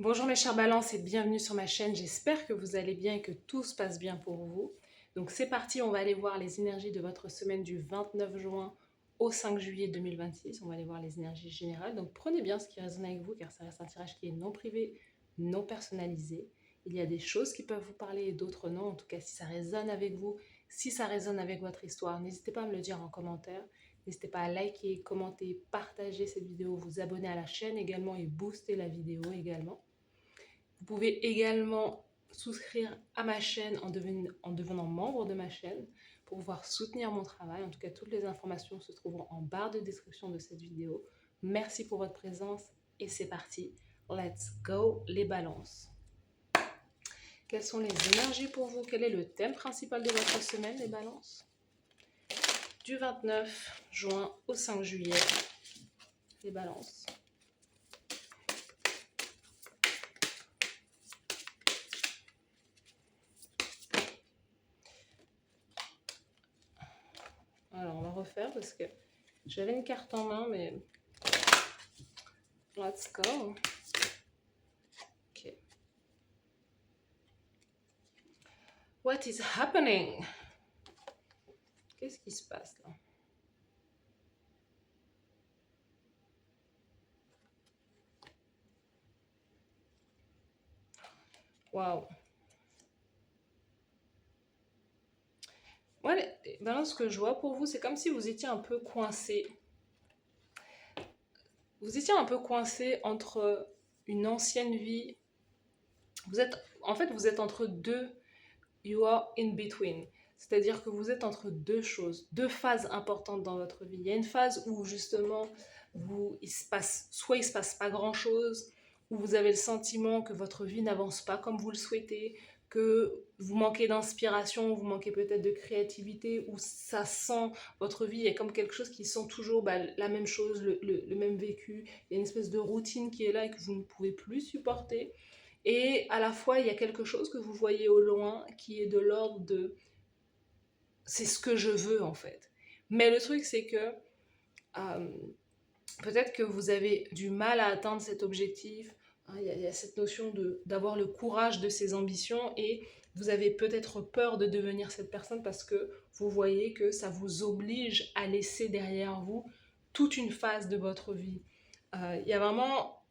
Bonjour mes chers balances et bienvenue sur ma chaîne. J'espère que vous allez bien et que tout se passe bien pour vous. Donc c'est parti, on va aller voir les énergies de votre semaine du 29 juin au 5 juillet 2026. On va aller voir les énergies générales. Donc prenez bien ce qui résonne avec vous car ça reste un tirage qui est non privé, non personnalisé. Il y a des choses qui peuvent vous parler et d'autres non. En tout cas, si ça résonne avec vous, si ça résonne avec votre histoire, n'hésitez pas à me le dire en commentaire. N'hésitez pas à liker, commenter, partager cette vidéo, vous abonner à la chaîne également et booster la vidéo également. Vous pouvez également souscrire à ma chaîne en devenant membre de ma chaîne pour pouvoir soutenir mon travail. En tout cas, toutes les informations se trouveront en barre de description de cette vidéo. Merci pour votre présence et c'est parti. Let's go les balances. Quelles sont les énergies pour vous? Quel est le thème principal de votre semaine, les balances? Du 29 juin au 5 juillet, les balances. Alors, on va refaire parce que j'avais une carte en main, mais let's go. Ok. What is happening? Qu'est-ce qui se passe là? Waouh. Moi, ben, ce que je vois pour vous, c'est comme si vous étiez un peu coincé. Vous étiez un peu coincé entre une ancienne vie. En fait, vous êtes entre deux. You are in between. C'est-à-dire que vous êtes entre deux choses, deux phases importantes dans votre vie. Il y a une phase où justement, soit il se passe pas grand-chose, où vous avez le sentiment que votre vie n'avance pas comme vous le souhaitez, que vous manquez d'inspiration, vous manquez peut-être de créativité, où ça sent votre vie, il y a comme quelque chose qui sent toujours la même chose, le même vécu. Il y a une espèce de routine qui est là et que vous ne pouvez plus supporter. Et à la fois, il y a quelque chose que vous voyez au loin qui est de l'ordre de c'est ce que je veux en fait. Mais le truc, c'est que euh, peut-être que vous avez du mal à atteindre cet objectif. Hein, il y a cette notion d'avoir le courage de ses ambitions et vous avez peut-être peur de devenir cette personne parce que vous voyez que ça vous oblige à laisser derrière vous toute une phase de votre vie. Il y a vraiment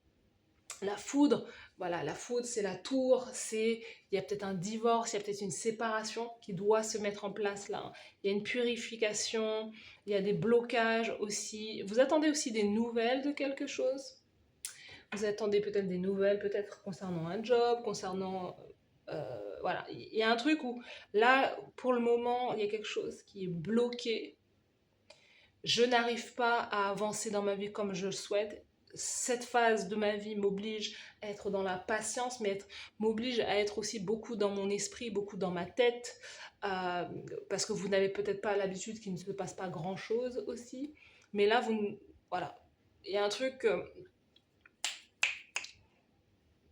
la foudre, voilà, la foudre c'est la tour, il y a peut-être un divorce, il y a peut-être une séparation qui doit se mettre en place là. Il y a une purification, il y a des blocages aussi. Vous attendez aussi des nouvelles de quelque chose. Vous attendez peut-être des nouvelles, peut-être concernant un job, concernant... voilà, il y a un truc où là, pour le moment, il y a quelque chose qui est bloqué. Je n'arrive pas à avancer dans ma vie comme je le souhaite. Cette phase de ma vie m'oblige à être dans la patience, mais m'oblige à être aussi beaucoup dans mon esprit, beaucoup dans ma tête, parce que vous n'avez peut-être pas l'habitude qu'il ne se passe pas grand-chose aussi. Mais là, voilà, il y a un truc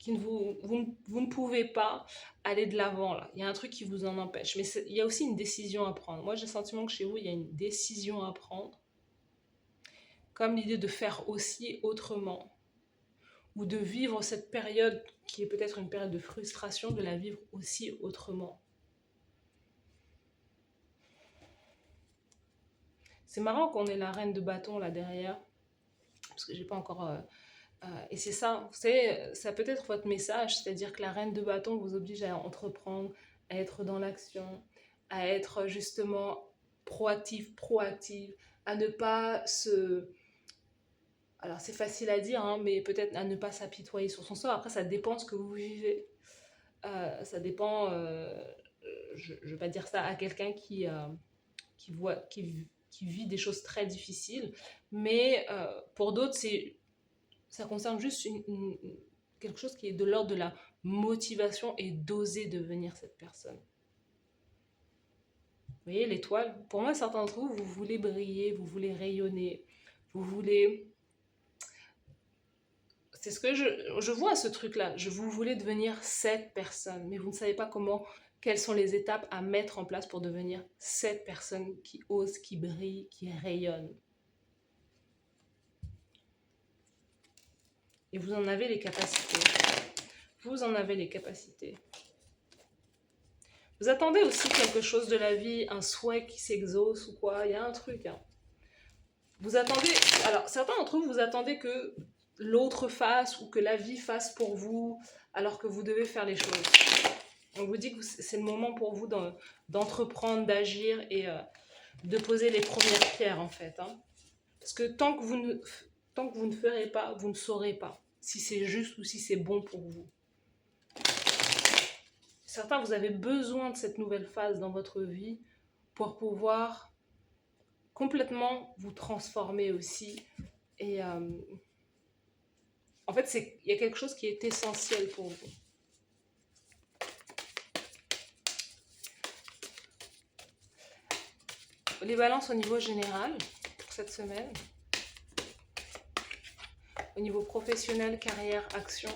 vous ne pouvez pas aller de l'avant là. Il y a un truc qui vous en empêche. Mais il y a aussi une décision à prendre. Moi, j'ai le sentiment que chez vous, il y a une décision à prendre. Comme l'idée de faire aussi autrement, ou de vivre cette période qui est peut-être une période de frustration, de la vivre aussi autrement. C'est marrant qu'on ait la reine de bâton là derrière, parce que j'ai pas encore... et c'est ça, vous savez, ça peut être votre message, c'est-à-dire que la reine de bâton vous oblige à entreprendre, à être dans l'action, à être justement proactive, à ne pas se... Alors c'est facile à dire, hein, mais peut-être à ne pas s'apitoyer sur son sort. Après, ça dépend de ce que vous vivez. Ça dépend, je ne vais pas dire ça à quelqu'un qui vit des choses très difficiles, mais pour d'autres, ça concerne juste quelque chose qui est de l'ordre de la motivation et d'oser devenir cette personne. Vous voyez, l'étoile, pour moi, certains d'entre vous, vous voulez briller, vous voulez rayonner, vous voulez... C'est ce que je vois ce truc-là. Vous voulez devenir cette personne, mais vous ne savez pas comment, quelles sont les étapes à mettre en place pour devenir cette personne qui ose, qui brille, qui rayonne. Et vous en avez les capacités. Vous en avez les capacités. Vous attendez aussi quelque chose de la vie, un souhait qui s'exauce ou quoi, il y a un truc. Hein. Vous attendez, alors certains d'entre vous, vous attendez que l'autre fasse ou que la vie fasse pour vous, alors que vous devez faire les choses. On vous dit que c'est le moment pour vous d'entreprendre, d'agir et de poser les premières pierres en fait. Hein. Parce que tant que vous ne ferez pas, vous ne saurez pas si c'est juste ou si c'est bon pour vous. Certains, vous avez besoin de cette nouvelle phase dans votre vie pour pouvoir complètement vous transformer aussi. Et en fait, il y a quelque chose qui est essentiel pour vous. Les balances au niveau général pour cette semaine. Au niveau professionnel, carrière, action.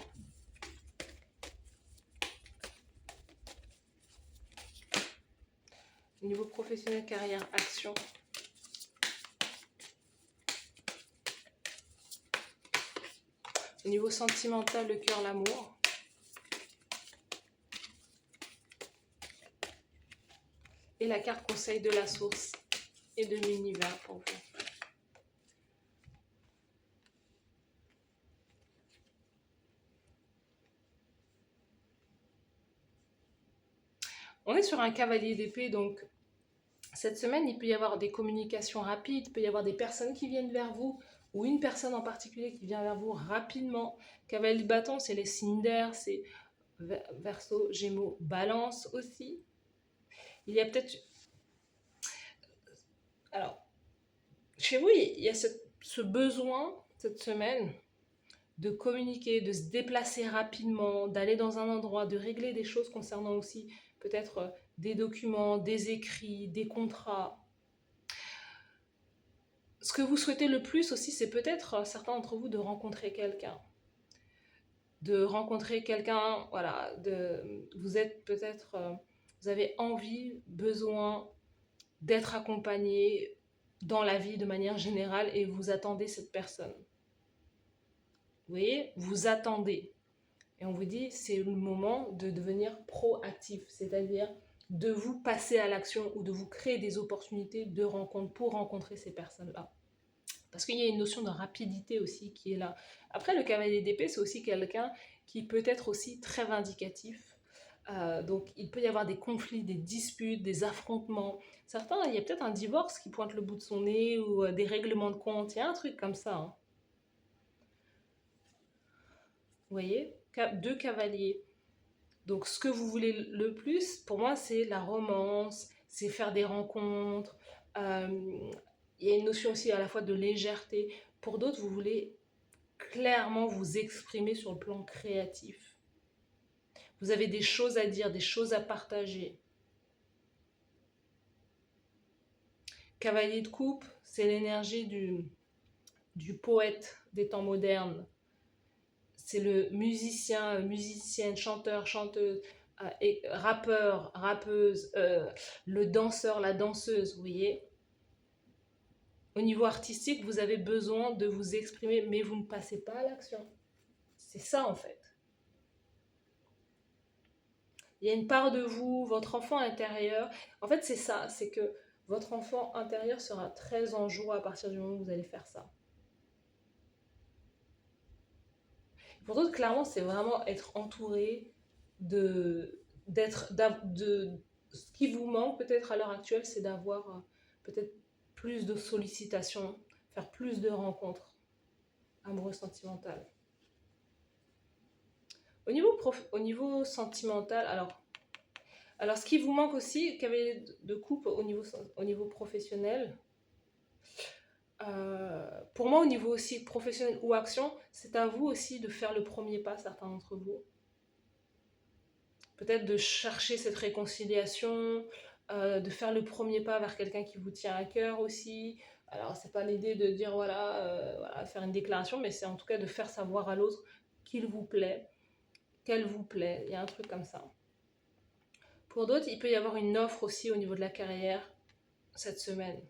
Au niveau professionnel, carrière, action. Au niveau sentimental, le cœur, l'amour. Et la carte conseil de la source et de l'univers pour vous. On est sur un cavalier d'épée, donc cette semaine, il peut y avoir des communications rapides, il peut y avoir des personnes qui viennent vers vous, ou une personne en particulier qui vient vers vous rapidement. Cavalier de bâton, c'est les signes d'air, c'est Verseau, Gémeaux, Balance aussi. Il y a peut-être... Alors, chez vous, il y a ce besoin, cette semaine, de communiquer, de se déplacer rapidement, d'aller dans un endroit, de régler des choses concernant aussi peut-être des documents, des écrits, des contrats. Ce que vous souhaitez le plus aussi, c'est peut-être certains d'entre vous de rencontrer quelqu'un. De rencontrer quelqu'un, voilà, vous êtes peut-être, vous avez envie, besoin d'être accompagné dans la vie de manière générale et vous attendez cette personne. Vous voyez, vous attendez. Et on vous dit, c'est le moment de devenir proactif, c'est-à-dire de vous passer à l'action ou de vous créer des opportunités de rencontre pour rencontrer ces personnes-là. Parce qu'il y a une notion de rapidité aussi qui est là. Après, le cavalier d'épée, c'est aussi quelqu'un qui peut être aussi très vindicatif. Donc, il peut y avoir des conflits, des disputes, des affrontements. Certains, il y a peut-être un divorce qui pointe le bout de son nez ou des règlements de compte. Il y a un truc comme ça. Hein. Vous voyez, 2 cavaliers. Donc, ce que vous voulez le plus, pour moi, c'est la romance, c'est faire des rencontres. Il y a une notion aussi à la fois de légèreté. Pour d'autres, vous voulez clairement vous exprimer sur le plan créatif. Vous avez des choses à dire, des choses à partager. Cavalier de coupe, c'est l'énergie du poète des temps modernes. C'est le musicien, musicienne, chanteur, chanteuse, rappeur, rappeuse, le danseur, la danseuse, vous voyez. Au niveau artistique, vous avez besoin de vous exprimer, mais vous ne passez pas à l'action. C'est ça en fait. Il y a une part de vous, votre enfant intérieur. En fait, c'est ça, c'est que votre enfant intérieur sera très en joie à partir du moment où vous allez faire ça. Pour d'autres, clairement, c'est vraiment être entouré ce qui vous manque peut-être à l'heure actuelle, c'est d'avoir peut-être plus de sollicitations, faire plus de rencontres amoureuses sentimentales. Au niveau sentimental, alors ce qui vous manque aussi, cavalier de coupe au niveau professionnel, pour moi au niveau aussi professionnel ou action, c'est à vous aussi de faire le premier pas, certains d'entre vous. Peut-être de chercher cette réconciliation, de faire le premier pas vers quelqu'un qui vous tient à cœur aussi. Alors c'est pas l'idée de dire voilà, faire une déclaration, mais c'est en tout cas de faire savoir à l'autre qu'il vous plaît, qu'elle vous plaît, il y a un truc comme ça. Pour d'autres, il peut y avoir une offre aussi au niveau de la carrière cette semaine.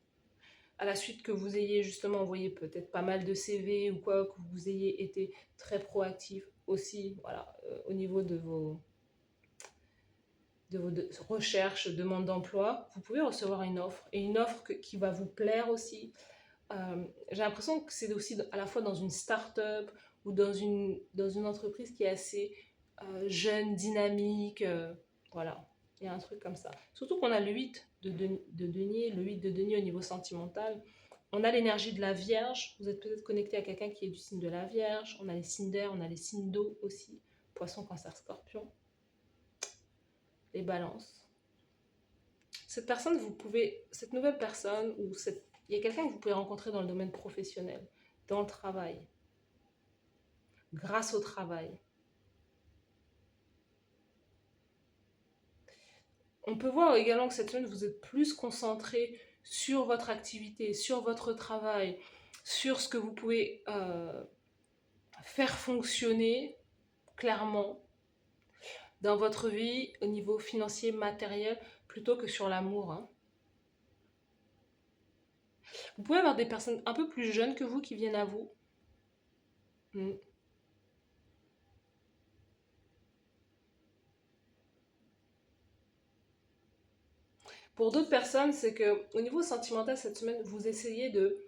À la suite que vous ayez justement envoyé peut-être pas mal de CV ou quoi, que vous ayez été très proactif, aussi, voilà, au niveau de vos recherches, demandes d'emploi, vous pouvez recevoir une offre, et une offre qui va vous plaire aussi. J'ai l'impression que c'est aussi à la fois dans une start-up ou dans une entreprise qui est assez jeune, dynamique. Voilà, il y a un truc comme ça. Surtout qu'on a le 8 de denier, le 8 de denier au niveau sentimental. On a l'énergie de la Vierge. Vous êtes peut-être connecté à quelqu'un qui est du signe de la Vierge. On a les signes d'air, on a les signes d'eau aussi. Poisson, Cancer, Scorpion. Les balances. Cette nouvelle personne, il y a quelqu'un que vous pouvez rencontrer dans le domaine professionnel, dans le travail, grâce au travail. On peut voir également que cette semaine, vous êtes plus concentré sur votre activité, sur votre travail, sur ce que vous pouvez faire fonctionner clairement dans votre vie au niveau financier, matériel, plutôt que sur l'amour, hein. Vous pouvez avoir des personnes un peu plus jeunes que vous qui viennent à vous. Mm. Pour d'autres personnes, c'est que au niveau sentimental, cette semaine, vous essayez de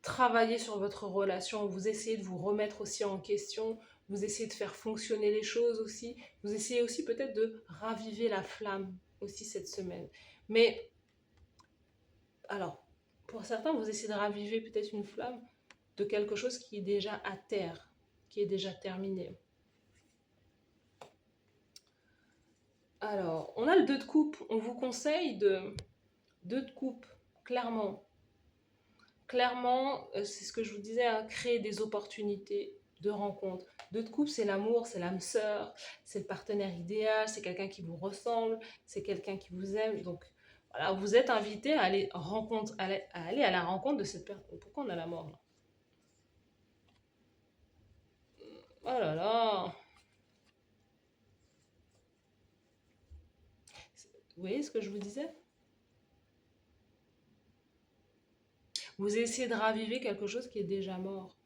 travailler sur votre relation, vous essayez de vous remettre aussi en question, vous essayez de faire fonctionner les choses aussi, vous essayez aussi peut-être de raviver la flamme aussi cette semaine. Mais alors, pour certains, vous essayez de raviver peut-être une flamme de quelque chose qui est déjà à terre, qui est déjà terminé. Alors, on a le 2 de coupe, on vous conseille de 2 de coupe, clairement. Clairement, c'est ce que je vous disais, hein, créer des opportunités de rencontre. 2 de coupe, c'est l'amour, c'est l'âme sœur, c'est le partenaire idéal, c'est quelqu'un qui vous ressemble, c'est quelqu'un qui vous aime. Donc, voilà, vous êtes invité à aller à la rencontre de cette personne. Pourquoi on a la mort là? Oh là là! Vous voyez ce que je vous disais? Vous essayez de raviver quelque chose qui est déjà mort.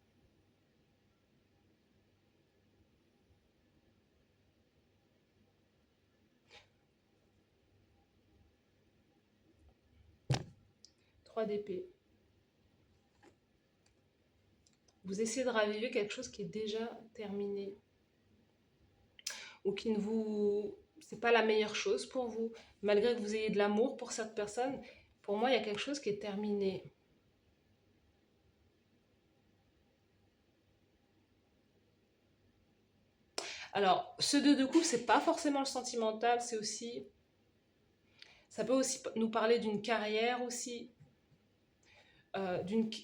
Trois d'épée. Vous essayez de raviver quelque chose qui est déjà terminé ou qui ne vous... C'est pas la meilleure chose pour vous. Malgré que vous ayez de l'amour pour cette personne, pour moi, il y a quelque chose qui est terminé. Alors, ce deux de coupe, c'est pas forcément le sentimental, c'est aussi... Ça peut aussi nous parler d'une carrière aussi.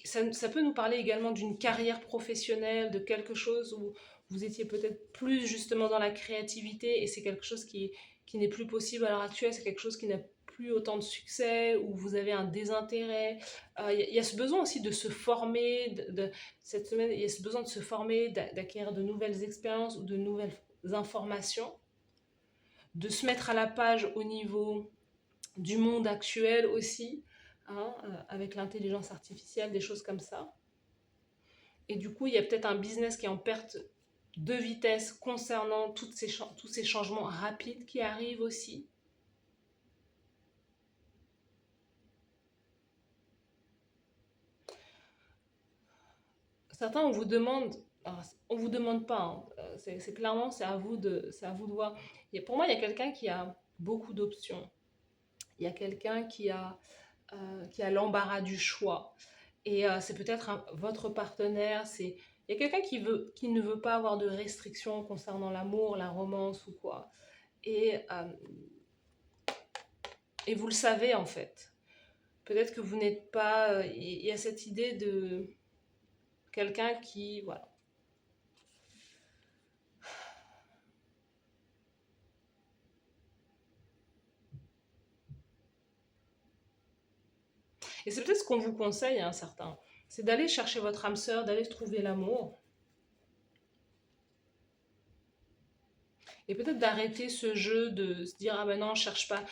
Ça peut nous parler également d'une carrière professionnelle, de quelque chose où vous étiez peut-être plus justement dans la créativité et c'est quelque chose qui n'est plus possible à l'heure actuelle, c'est quelque chose qui n'a plus autant de succès, où vous avez un désintérêt. Il y a ce besoin aussi de se former, cette semaine, il y a ce besoin de se former, d'acquérir de nouvelles expériences ou de nouvelles informations, de se mettre à la page au niveau du monde actuel aussi, hein, avec l'intelligence artificielle, des choses comme ça. Et du coup, il y a peut-être un business qui est en perte de vitesse concernant tous ces changements rapides qui arrivent aussi. Certains, on vous demande, alors, on vous demande pas, hein, c'est clairement, c'est à vous de voir. Pour moi, il y a quelqu'un qui a beaucoup d'options. Il y a quelqu'un qui a l'embarras du choix. Et c'est peut-être votre partenaire, il y a quelqu'un qui ne veut pas avoir de restrictions concernant l'amour, la romance ou quoi. Et, euh, et vous le savez en fait. Peut-être que vous n'êtes pas... Il y a cette idée de quelqu'un qui... Voilà. Et c'est peut-être ce qu'on vous conseille, hein, certains. C'est d'aller chercher votre âme sœur, d'aller trouver l'amour. Et peut-être d'arrêter ce jeu de se dire ah ben non, je cherche pas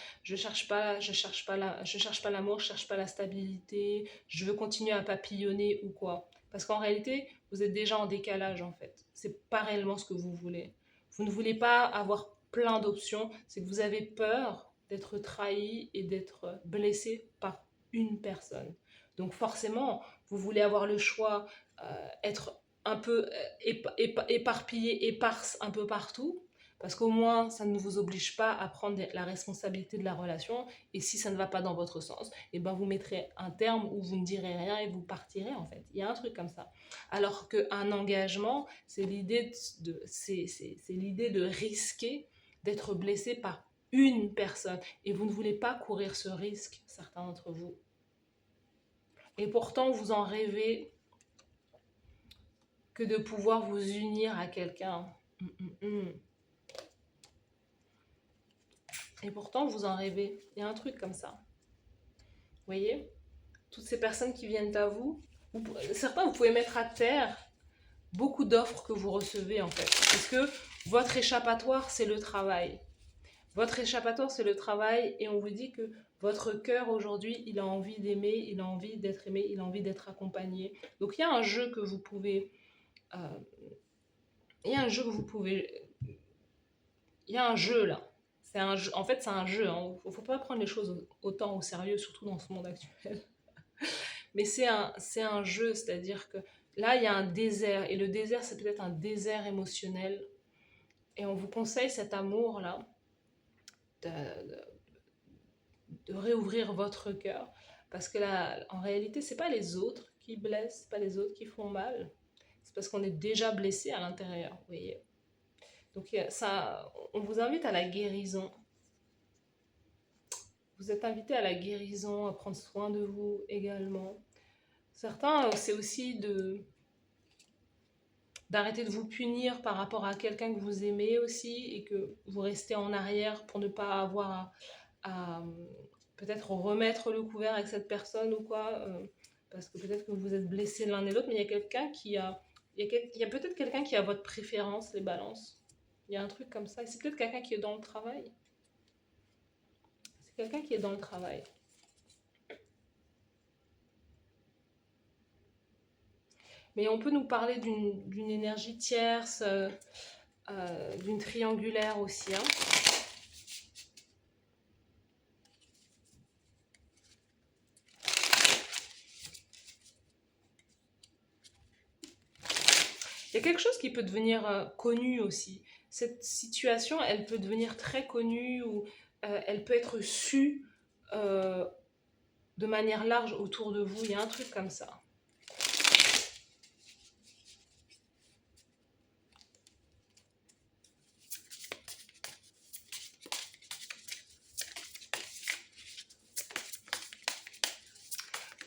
l'amour, je cherche pas la stabilité, je veux continuer à papillonner ou quoi. Parce qu'en réalité, Vous êtes déjà en décalage en fait. C'est pas réellement ce que vous voulez. Vous ne voulez pas avoir plein d'options, c'est que vous avez peur d'être trahi et d'être blessé par une personne. Donc forcément, vous voulez avoir le choix, être un peu éparpillé, éparse un peu partout, parce qu'au moins, ça ne vous oblige pas à prendre la responsabilité de la relation. Et si ça ne va pas dans votre sens, et ben vous mettrez un terme où vous ne direz rien et vous partirez en fait. Il y a un truc comme ça. Alors qu'un engagement, c'est l'idée de risquer d'être blessé par une personne. Et vous ne voulez pas courir ce risque, certains d'entre vous. Et pourtant, vous en rêvez que de pouvoir vous unir à quelqu'un. Et pourtant, vous en rêvez. Il y a un truc comme ça. Vous voyez? Toutes ces personnes qui viennent à vous, certains, vous pouvez mettre à terre beaucoup d'offres que vous recevez en fait. Parce que votre échappatoire, c'est le travail. Votre échappatoire, c'est le travail et on vous dit que votre cœur aujourd'hui, il a envie d'aimer, il a envie d'être aimé, il a envie d'être accompagné. Donc il y a un jeu que vous pouvez... il y a un jeu que vous pouvez... Il y a un jeu là. C'est un jeu, en fait, c'est un jeu. Hein. Il ne faut pas prendre les choses autant au sérieux, surtout dans ce monde actuel. Mais c'est un jeu, c'est-à-dire que là, il y a un désert. Et le désert, c'est peut-être un désert émotionnel. Et on vous conseille cet amour-là, de réouvrir votre cœur. Parce que là, en réalité, c'est pas les autres qui blessent, c'est pas les autres qui font mal. C'est parce qu'on est déjà blessé à l'intérieur, vous voyez. Donc ça, on vous invite à la guérison. Vous êtes invité à la guérison, à prendre soin de vous également. Certains, c'est aussi d'arrêter de vous punir par rapport à quelqu'un que vous aimez aussi et que vous restez en arrière pour ne pas avoir à peut-être remettre le couvert avec cette personne ou quoi, parce que peut-être que vous êtes blessés l'un et l'autre, mais il y a quelqu'un qui a, il y a peut-être quelqu'un qui a votre préférence, les balances. Il y a un truc comme ça, et c'est peut-être quelqu'un qui est dans le travail. C'est quelqu'un qui est dans le travail. Mais on peut nous parler d'une énergie tierce, d'une triangulaire aussi. Hein. Il y a quelque chose qui peut devenir connu aussi. Cette situation, elle peut devenir très connue ou elle peut être sue de manière large autour de vous. Il y a un truc comme ça.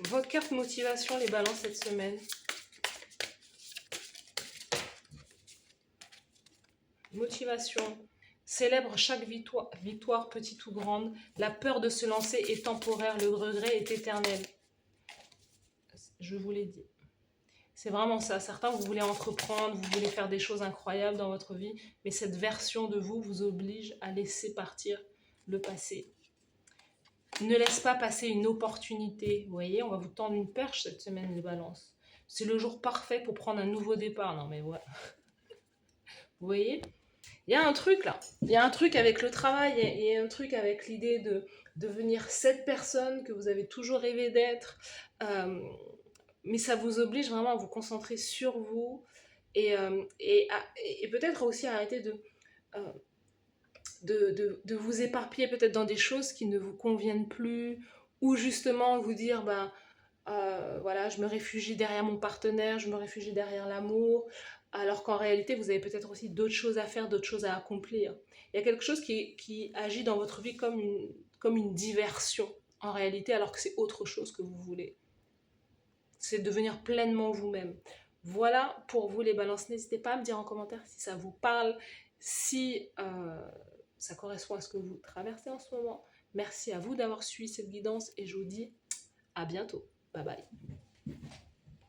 Votre carte motivation, les balances cette semaine. Motivation. Célèbre chaque victoire, petite ou grande. La peur de se lancer est temporaire, le regret est éternel. Je vous l'ai dit. C'est vraiment ça. Certains, vous voulez entreprendre, vous voulez faire des choses incroyables dans votre vie, mais cette version de vous vous oblige à laisser partir le passé. Ne laisse pas passer une opportunité. Vous voyez, on va vous tendre une perche cette semaine, les balances. C'est le jour parfait pour prendre un nouveau départ. Non, mais voilà. Vous voyez, il y a un truc là. Il y a un truc avec le travail. Il y a un truc avec l'idée de devenir cette personne que vous avez toujours rêvé d'être. Mais ça vous oblige vraiment à vous concentrer sur vous et peut-être aussi à arrêter de vous éparpiller peut-être dans des choses qui ne vous conviennent plus ou justement vous dire voilà, je me réfugie derrière mon partenaire, je me réfugie derrière l'amour, alors qu'en réalité vous avez peut-être aussi d'autres choses à faire, d'autres choses à accomplir. Il y a quelque chose qui agit dans votre vie comme une diversion en réalité, alors que c'est autre chose que vous voulez. C'est devenir pleinement vous-même. Voilà pour vous les balances. N'hésitez pas à me dire en commentaire si ça vous parle, si ça correspond à ce que vous traversez en ce moment. Merci à vous d'avoir suivi cette guidance et je vous dis à bientôt. Bye bye.